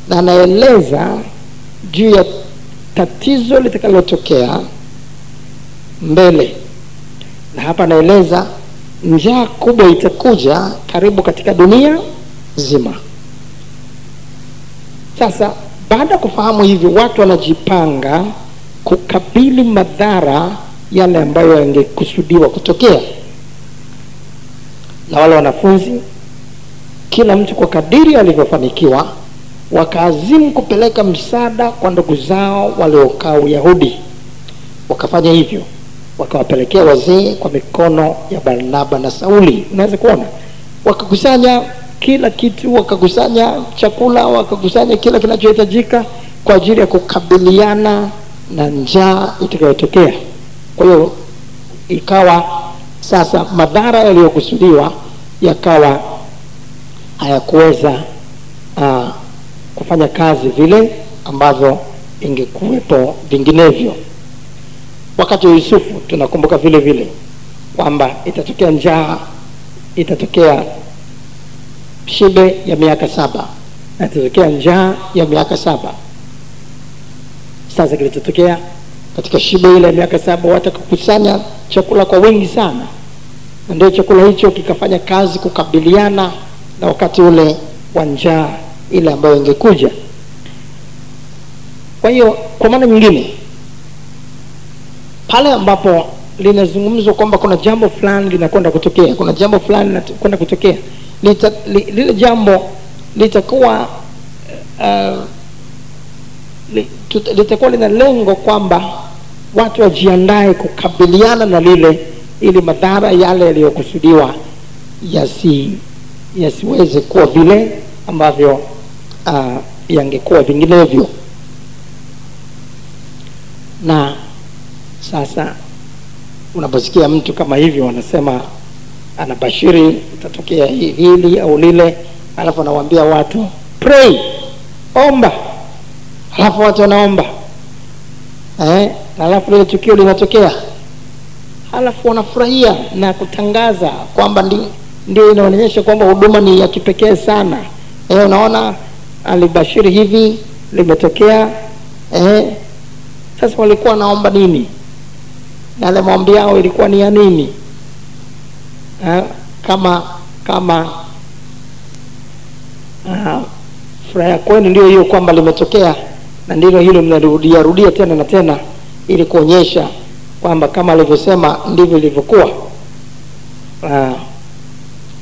Speaker 1: na anaeleza juu ya tatizo litakalotokea mbele, na hapa anaeleza njaa kubwa itakuja karibu katika dunia nzima. Sasa baada ya kufahamu hivi, watu wanajipanga kukabili madhara yale ambayo yangekusudiwa kutokea. Na wale wanafunzi, kila mtu kwa kadiri alivyofanikiwa, wakaazimu kupeleka msaada kwa ndugu zao waliokaa Uyahudi. Wakafanya hivyo, wakawapelekea wazee kwa mikono ya Barnaba na Sauli. Unaweza kuona wakakusanya kila kitu, wakakusanya chakula, wakakusanya kila kinachohitajika kwa ajili ya kukabiliana na njaa itakayotokea. Kwa hiyo ikawa sasa madhara yaliyokusudiwa yakawa hayakuweza kufanya kazi vile ambavyo ingekuwepo vinginevyo. Wakati wa Yusufu tunakumbuka vile vile kwamba itatokea njaa, itatokea shibe ya miaka 7, na itatokea njaa ya miaka 7. Sasa kilichotokea katika shibe ile ya miaka 7, watakusanya chakula kwa wingi sana, na ndio chakula hicho kikafanya kazi kukabiliana na wakati ule wa njaa ile ambayo ingekuja. Kwa hiyo kwa maana nyingine, pale ambapo linazungumzwa kwamba kuna jambo fulani linakwenda kutokea, kuna jambo fulani linakwenda kutokea, lile jambo litakuwa litakuwa lina lengo kwamba watu wajiandae kukabiliana na lile, ili madhara yale yaliyokusudiwa yasiweze kuwa vile ambavyo yangekuwa vinginevyo. Na sasa unaposikia mtu kama hivyo anasema anabashiri itatokea hili au lile, alafu anawaambia watu pray, omba, alafu watu wanaomba, alafu lile tukio linatokea, alafu wanafurahia na kutangaza kwamba ndio inaonyesha kwamba huduma ni ya kipekee sana. Unaona alibashiri hivi, limetokea. Sasa walikuwa naomba nini? Na ile maombi yao ilikuwa ni ya nini? Kama furaha kwenu ndio hiyo kwamba limetokea, na ndilo hilo mnarudia tena na tena, ili kuonyesha kwamba kama alivyosema ndivyo ilivyokuwa,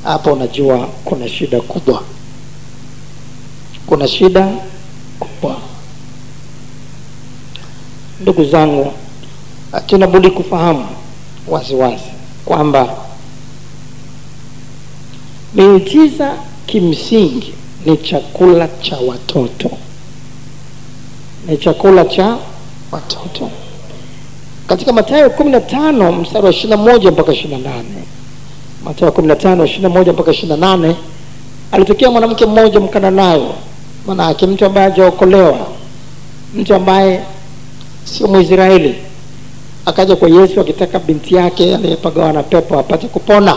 Speaker 1: hapo unajua kuna shida kubwa. Kuna shida kubwa. Ndugu zangu, tunabudi kufahamu waziwazi kwamba miujiza kimsingi ni chakula cha watoto. Ni chakula cha watoto. Katika Mathayo 15 mstari wa 21 mpaka 28. Mathayo 15 21 mpaka 28, alitokea mwanamke mmoja Mkananayo, maana yake mtu ambaye hajaokolewa, mtu ambaye sio Mwisraeli, akaja kwa Yesu akitaka binti yake aliyepagawa na pepo apate kupona.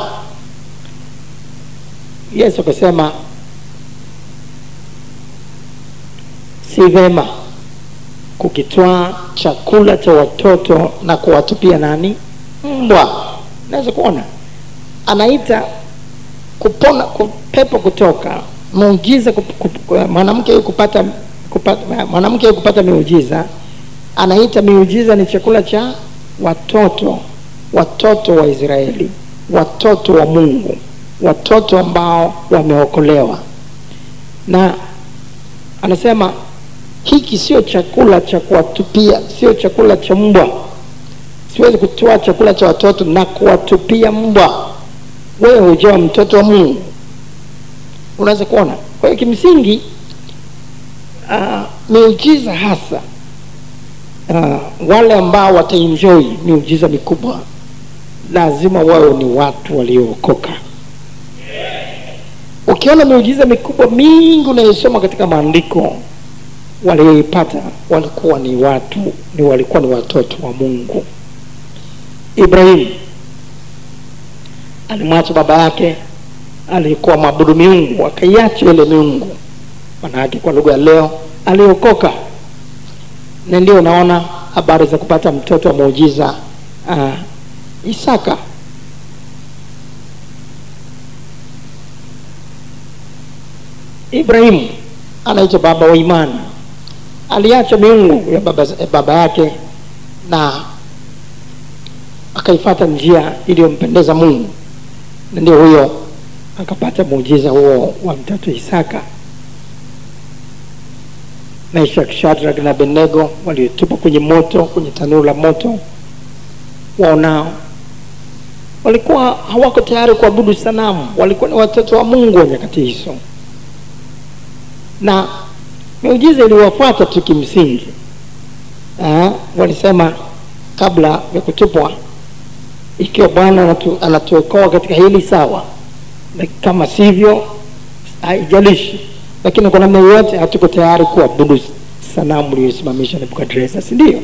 Speaker 1: Yesu akasema si vema kukitwaa chakula cha watoto na kuwatupia nani? Mbwa. Naweza kuona anaita kupona, pepo kutoka, muujiza, mwanamke kupata miujiza. Anaita miujiza ni chakula cha watoto, watoto wa Israeli, watoto wa Mungu, watoto ambao wameokolewa. Na anasema hiki sio chakula cha kuwatupia, sio chakula cha mbwa. Siwezi kutoa chakula cha watoto na kuwatupia mbwa. Wewe hujawa mtoto wa Mungu. Unaweza kuona. Kwa hiyo kimsingi miujiza hasa, wale ambao wataenjoy miujiza mikubwa lazima wawe ni watu waliookoka. Ukiona miujiza mikubwa mingi unayosoma katika maandiko, walioipata walikuwa ni watoto wa Mungu. Ibrahim alimwacha baba yake, alikuwa maabudu miungu, akaiacha ile miungu. Maana yake kwa lugha ya leo aliokoka. Na ndio unaona habari za kupata mtoto wa muujiza, Isaka. Ibrahim anaitwa baba wa imani. Aliacha miungu ya baba yake na akaifuata njia iliyompendeza Mungu. Na ndio huyo akapata muujiza huo wa mtoto Isaka. Meshaki, Shadraka na Abednego waliotupa kwenye moto, kwenye tanuru la moto. Wao walikuwa hawako tayari kuabudu sanamu, walikuwa ni watoto wa Mungu wa nyakati hizo. Na miujiza iliwafuata tu kimsingi. Walisema kabla ya kutupwa, ikiwa Bwana anatuokoa katika hili sawa, kama sivyo haijalishi. Lakini kwa namna yote hatuko tayari kuabudu sanamu iliyosimamishwa na Nebukadneza, si ndio?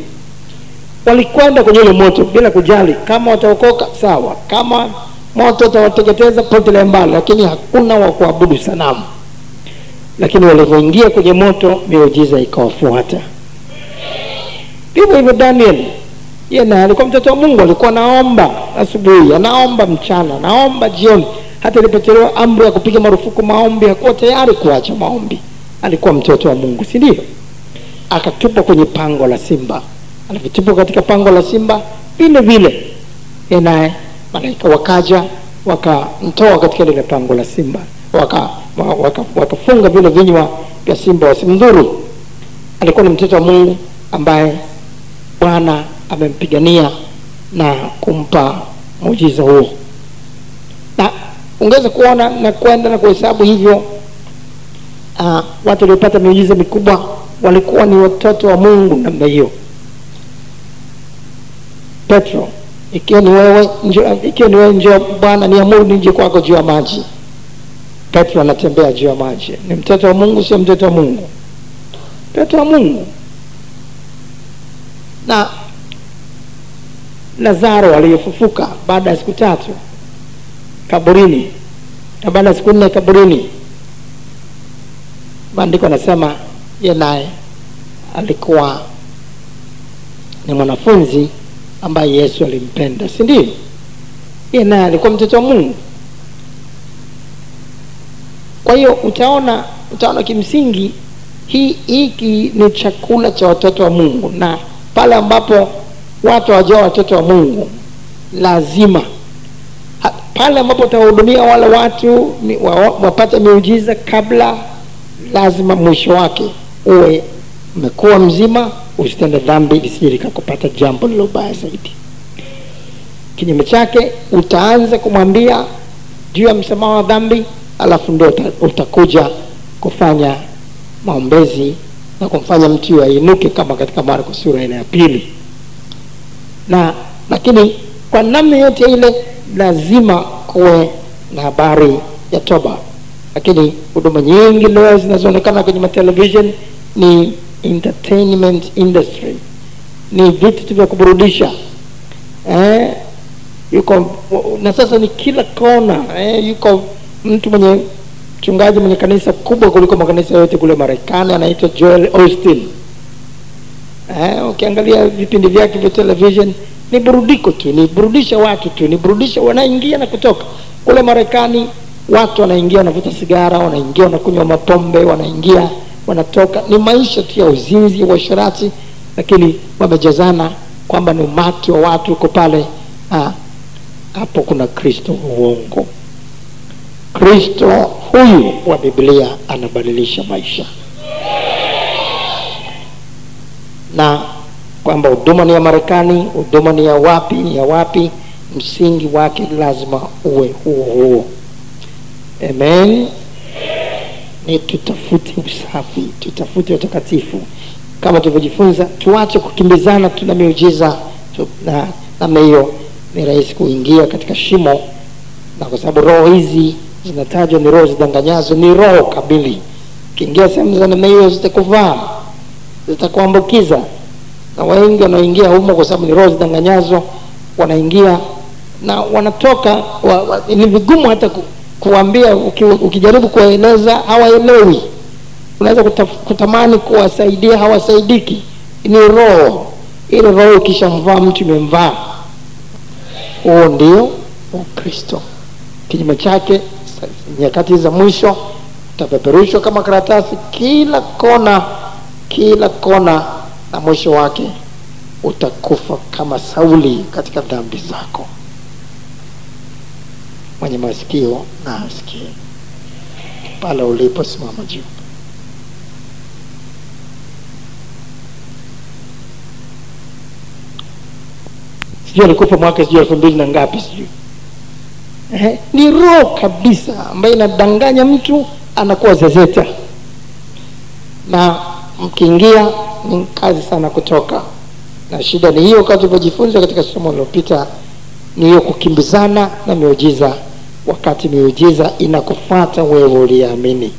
Speaker 1: Walikwenda kwenye ile moto bila kujali kama wataokoka sawa, kama moto utawateketeza potelea mbali, lakini hakuna wa kuabudu sanamu. Lakini walipoingia kwenye moto, miujiza ikawafuata. Hivyo Daniel, yeye alikuwa mtoto wa Mungu, alikuwa anaomba asubuhi, anaomba mchana, anaomba jioni. Hata ilipotolewa amri ya kupiga marufuku maombi, hakuwa tayari kuacha maombi. Alikuwa mtoto wa Mungu, si ndio? akatupwa kwenye pango la simba. Alipotupwa katika pango la simba, vile vile naye malaika wakaja wakamtoa katika lile pango la simba, wakafunga vile vinywa vya simba wasimdhuru. Alikuwa ni mtoto wa Mungu ambaye Bwana amempigania na kumpa muujiza huo. Na ungeweza kuona na kwenda na kuhesabu hivyo, watu waliopata miujiza mikubwa walikuwa ni watoto wa Mungu namna hiyo. Petro, ikiwa ni wewe njoo Bwana, niamuru nije kwako juu ya maji. Petro anatembea juu ya maji. Ni mtoto wa Mungu, sio mtoto wa Mungu? Mtoto wa Mungu. Na Lazaro aliyefufuka baada ya siku 3 kaburini, na baada ya siku 4 kaburini, maandiko yanasema yeye naye alikuwa ni mwanafunzi ambaye Yesu alimpenda, si ndio? Yeye naye alikuwa mtoto wa Mungu. Kwa hiyo utaona kimsingi hiki ni chakula cha watoto wa Mungu, na pale ambapo watu hawajua watoto wa Mungu, lazima pale ambapo utawahudumia wale watu wapate miujiza kabla, lazima mwisho wake uwe umekuwa mzima, usitende dhambi lisije likakupata jambo lilobaya zaidi. Kinyume chake utaanza kumwambia juu ya msamaha wa dhambi, alafu ndio utakuja kufanya maombezi na kumfanya mtu ainuke kama katika Marko sura ile ya 2. Lakini kwa namna yote ile lazima kuwe na habari ya toba. Lakini huduma nyingi leo zinazoonekana kwenye television ni entertainment industry, ni vitu vya kuburudisha. Yuko na sasa ni kila kona. Yuko mtu mchungaji mwenye kanisa kubwa kuliko makanisa yote kule Marekani, anaitwa Joel Osteen. Ukiangalia vipindi vyake vya television ni burudiko tu, ni burudisha watu tu, ni burudisha wanaingia na kutoka. Kule Marekani watu wanaingia wanavuta sigara, wanaingia wanakunywa mapombe, wanaingia wanatoka, ni maisha tu ya uzinzi, uasherati, lakini wamejazana kwamba ni umati wa watu uko pale. Hapo kuna Kristo uongo. Kristo huyu wa Biblia anabadilisha maisha. Na kwamba huduma ni ya Marekani, huduma ni ya wapi, msingi wake lazima uwe huo. Amen. Ni tutafute usafi, tutafute utakatifu. Kama tulivyojifunza, tuache kukimbizana tuna miujiza, na namna hiyo ni rahisi kuingia katika shimo. Na kwa sababu roho hizi zinatajwa ni roho zidanganyazo, ni roho kabili. Ukiingia sehemu za namna hiyo zitakuvaa, zitakuambukiza. Na wengi wanaingia humo kwa sababu ni roho zidanganyazo, wanaingia na wanatoka ni vigumu hata kuambia. Ukijaribu kueleza hawaelewi. Unaweza kutamani kuwasaidia, hawasaidiki. Ni roho. Ile roho ikishamvaa mtu imemvaa. Huo ndio Ukristo. Kinyume chake, nyakati za mwisho utapeperushwa kama karatasi kila kona, na mwisho wake utakufa kama Sauli katika dhambi zako. Mwenye masikio na asikie. Pale ulipo simama juu. Sijui alikufa mwaka 2000 na ngapi sijui. Ni roho kabisa ambaye inadanganya mtu, anakuwa zezeta. Na mkiingia ni kazi sana kutoka. Na shida ni hiyo, kama tulivyojifunza katika somo lililopita, ni hiyo kukimbizana na miujiza, wakati miujiza inakufuata wewe uliamini.